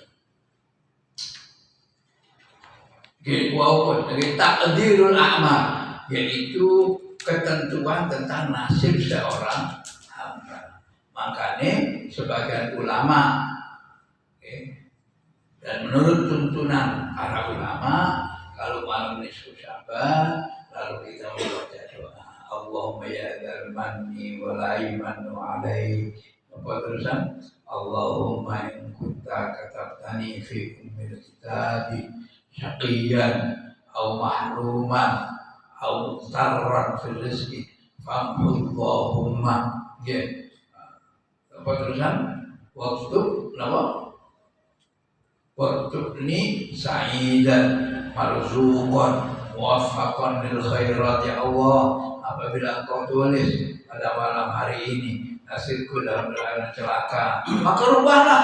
Dari takdirul a'mal, yaitu ketentuan tentang nasib seorang hamba. Makanya sebagian ulama dan menurut tuntunan para ulama, kalau malam nisfu Sya'ban lalu kita membaca doa, Allahumma ya dzal manni wa la yumannu alaik. Apa terusan? Allahumma in kunta katabtani fi ummil kitabi syaqiyan aw mahruman aw mutarran fil rizqi famhu Allahumma. Apa terusan? Waktubni sa'idan marzuqan muwaffaqan lil khairat ya Allah. Apabila engkau tulis pada malam hari ini nasibku dalam keadaan celaka, maka rubahlah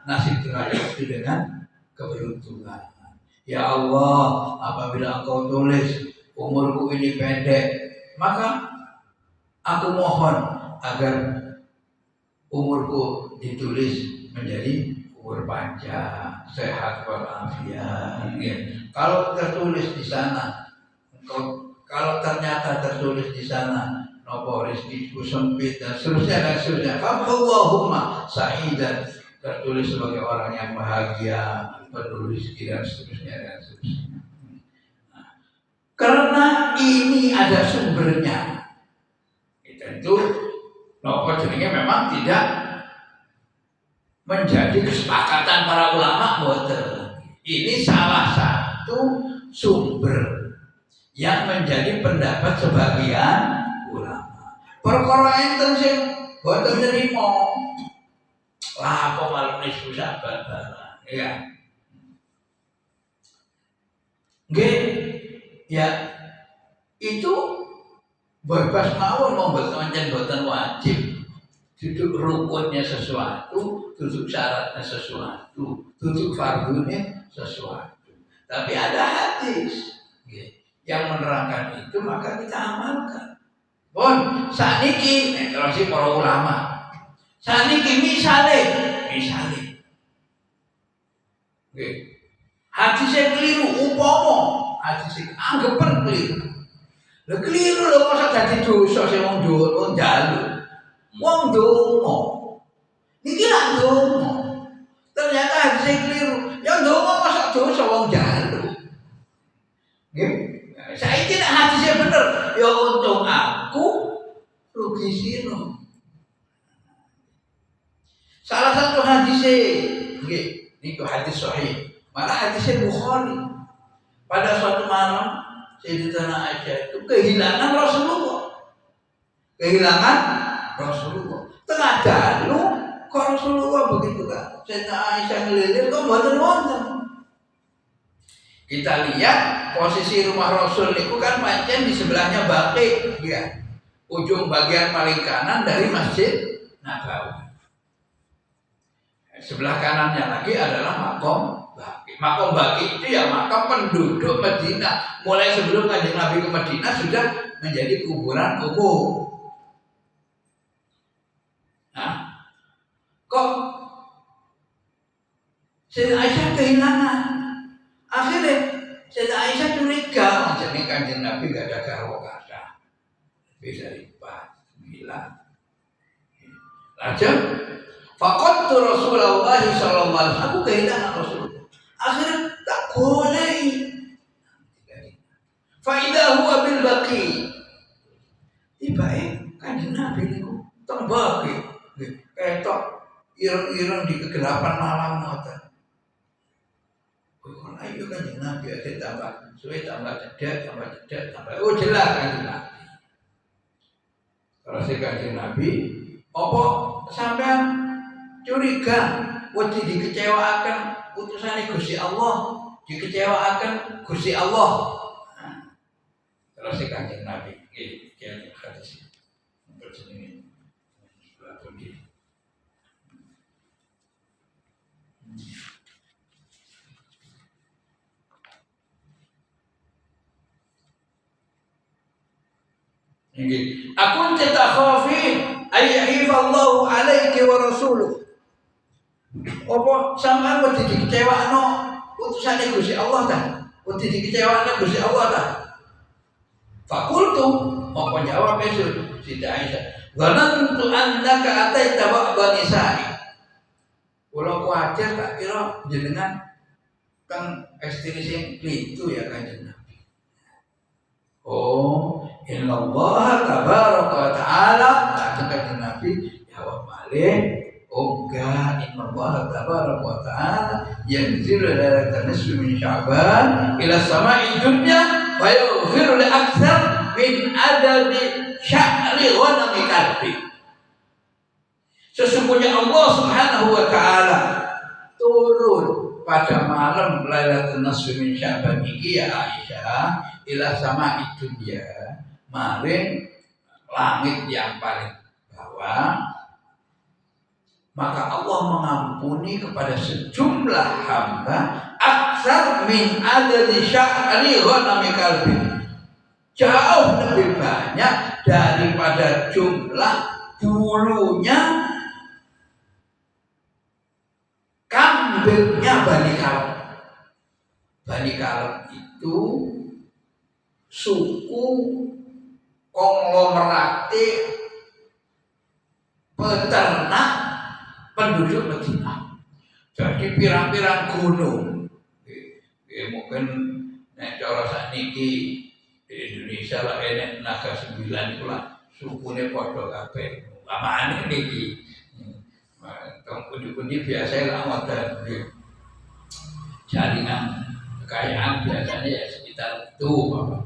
nasib celaka itu dengan keberuntungan. Ya Allah, apabila engkau tulis umurku ini pendek, maka aku mohon agar umurku ditulis menjadi umur panjang, sehat walafiat. Kalau tertulis di sana, kalau ternyata tertulis di sana, nopo rizkiku sempit dan seterusnya. Allahumma sa'idan, tertulis sebagai orang yang bahagia, penuh rezeki dan seterusnya. Nah, karena ini ada sumbernya, tentu nopo jenenge memang tidak menjadi kesepakatan para ulama boten. Ini salah satu sumber yang menjadi pendapat sebagian ulama. Perkara enten sing boten nerima. Lah apa malam nisfu Sya'ban ya. Nggih, ya itu bebas mawon mboten boten wajib. Duduk rukunnya sesuatu, duduk syaratnya sesuatu, duduk fardunya sesuatu. Tapi ada hadis yang menerangkan itu, maka kita amalkan. Bon, saniki terus para ulama. Saniki misale. Nggih. Hadise keliru upama, hadise anggapan keliru. Lha keliru lho kok dadi dosa sing wong njaluk. Wong donga. Niki lak donga. Ternyata hadise keliru. Ya donga masa dosa wong njaluk. Nggih. Saiki nek hadisnya bener, ya untung aku, rugi sira. Salah satu hadisnya, nggih, niku hadis sahih. Malah hadisnya Bukhari. Pada suatu malam, Sayyidatuna Aisyah itu kehilangan Rasulullah. Tengah dalu, kok Rasulullah begitu kan? Sayyidatuna Aisyah ngelilir, kok mboten wonten. Kita lihat posisi rumah Rasul itu kan pancen di sebelahnya Baqi, ya. Ujung bagian paling kanan dari Masjid Nabawi. Sebelah kanannya lagi adalah Makom Baqi. Makom Baqi itu ya makam penduduk Madinah. Mulai sebelum Kanjeng Nabi ke Madinah sudah menjadi kuburan umum. Nah, kok Sayyidah Aisyah kehilangan? Akhirnya Sayyidah Aisyah curiga, macam ini Kanjeng Nabi gak ada garwa kata, lebih dari 4, 9. Lajeng, faqadtu Rasulullah sallallahu alaihi wasallam, aku kehilangan Rasulullah. Akhirnya tak boleh. Fa idza huwa bil Baqi. Tiba Kanjeng Nabi niku tembaki ketok ireng-ireng di kegelapan malam ngoten. Kon ayo Kanjeng Nabi ade tambah suwe tambah cedek oh jelas Kanjeng Nabi. Terus Kanjeng Nabi apa sampean curiga wedi dikecewakan utusane Gusti Allah, dikecewakan Gusti Allah. Terus Kanjeng Nabi nggih hadis ini Akun takhafin ayyahifallahu alaiki wa rasuluh. Apa sampean wedi dikecewakno utusane Gusti Allah ta? Wedi dikecewakno Gusti Allah ta? Fakultu apa jawab Siti Aisyah. Zanantu annaka ataita ba'da nisa'i. Kula kuwatir tak kira jenengan kang istri sing itu ya Kanjeng Nabi. Oh, innallaha tabaraka wa ta'ala Kanjeng Nabi jawab malih, oh enggak, innallaha tabaraka wa ta'ala yanzilu lailatal nisfi min Sya'ban ila sama'i dunya wa yaghfiru li aktsar min adadi sya'ri ghanami kalbi. Sesungguhnya Allah Subhanahu wa ta'ala turun pada malam Lailatul Nisfi min Sya'ban iki ya Aisyah ila sama'i dunya, maring langit yang paling bawah, maka Allah mengampuni kepada sejumlah hamba aksar min adadi sya'ri ghanami kalbi, jauh lebih banyak daripada jumlah bulunya kambingnya Bani Kalb. Bani Kalb itu suku konglomerate peternak penduduk Madinah. Jadi pirang-pirang gunung. Mungkin nek cara sakniki di Indonesia lah enek naga 9 iku lah sukune padha kabeh. Amane niki. Tong pundi-pundi biasa lah ngoten. Jaringan kekayaan biasanya ya sekitar itu.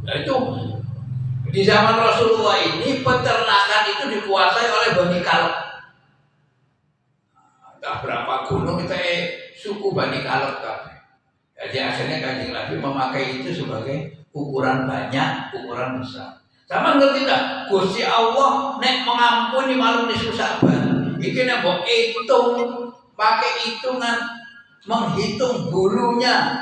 Nah itu di zaman Rasulullah ini peternakan itu dikuasai oleh Bani Kalb. Entah berapa gunung kita suku Bani Kalb kabeh. Jadi akhirnya Kanjeng Nabi memakai itu sebagai ukuran banyak, ukuran besar. Sama ngerti tak? Gusti Allah nek mengampuni malam nisfu Sya'ban. Iki nek mbok hitung pakai hitungan menghitung bulunya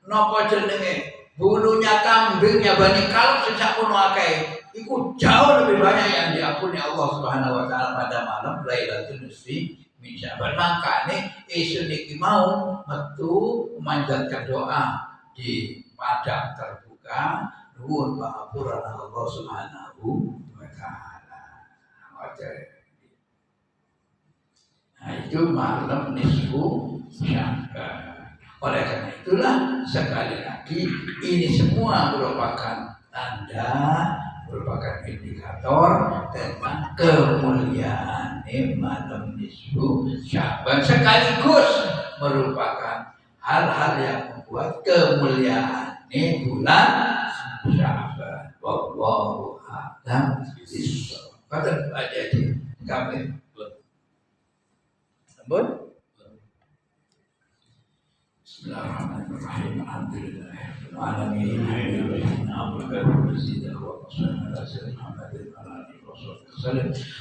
napa jenenge? Bulunya kambingnya Bani Kalb sesakmono akeh. Iku jauh lebih banyak yang diampuni Allah Subhanahu wa taala pada malam Lailatul Nisfi min Sya'ban. Makane esuk niki mau metu memanjatkan doa di padang terbuka nuwun pangapuran Allah Subhanahu wa taala. Nah itu malam nisfu Sya'ban. Oleh karena itulah sekali lagi ini semua merupakan tanda, merupakan indikator tentang kemuliaan malam nisfu Sya'ban, sekaligus merupakan hal-hal yang membuat kemuliaan bulan Sya'ban. Wallahu a'lam bishawab. Kata baca di kami. Sambut. Bismillahirrahmanirrahim. Alhamdulillahirabbil alamin.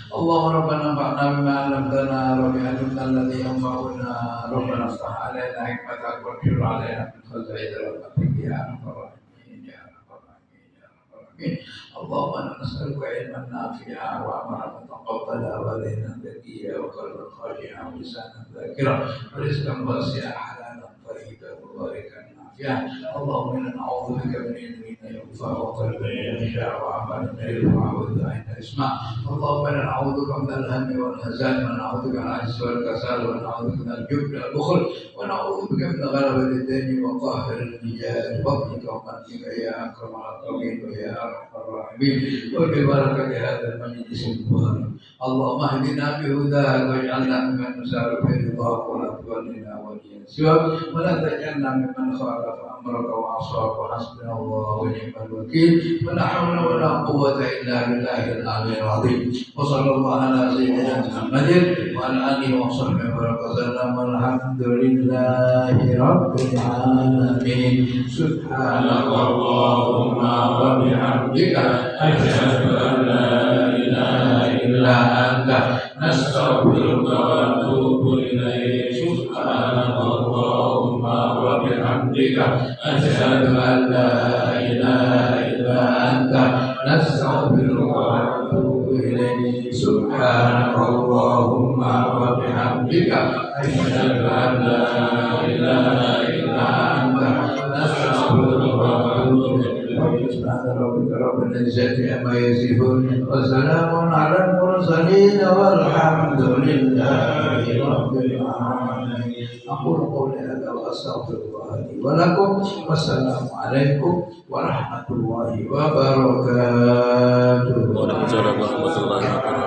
Allahumma rabbana anfa'na bima 'allamtana wa bi'ilmina alladhi yanfa'una. Rabbana iftah 'alaina hikmataka wa anshur 'alaina min khaza'ini rahmatika ya arhamar rahimin ya rabbal alamin ya rabbal alamin. Allahumma nas'aluka ilman nafi'a wa amalan mutaqabbala wa lisanan dhakira wa qalban khashi'an wa lisanan dhakira wa rizqan wasi'an halalan thayyiban wa barakan Ya Allahumma inna na'udzubika min ilmin la yanfa wa qalbin la yakhsha wa amalin la yarfa wa du'ain la yasma. Allahumma inna na'udzubika min al-hammi wal hazan wa na'udzubika min al-'ajzi wal kasal wa na'udzubika min al-jubni wal bukhl wa na'udzubika min ghalabati ad-dayni wa qahri ar-rijal wa bika wa matika ya akramal akramin wa ya arhamar rahimin wa bi barakati hadzal majlis al-mubarak. Allahumma ihdina bi hudaka waj'alna mimman nusari fi ridhaka wa la tudillina waliyan siwak wa la taj'alna mimman khalafa amraka wa asaka wa hasbunallahu wa ni'mal wakeel wa la hawla wa la quwwata illa billahil aliyyil azim. Wa sallallahu ala sayyidina Muhammadin wa ala alihi wa sahbihi wa sallam. Alhamdulillahi rabbil alamin. Subhanakallahumma wa bihamdika asyhadu an la ilaha illa anta nastaghfiruka wa natubu ilaik. Subhanallahumma wa bihamdika asyhadu an la ilaha illa anta nastaghfiruka wa natubu ilaik. Subhanallahumma wa bihamdika asyhadu an la ilaha illa anta nastaghfiruka wa natubu ilaik. سبحان ربك رب العزة عما يصفون وسلام على المرسلين والحمد لله رب العالمين. أقول قولي هذا وأستغفر الله لي ولكم والسلام عليكم ورحمة الله وبركاته. Waalaikumsalam warahmatullahi wabarakatuh.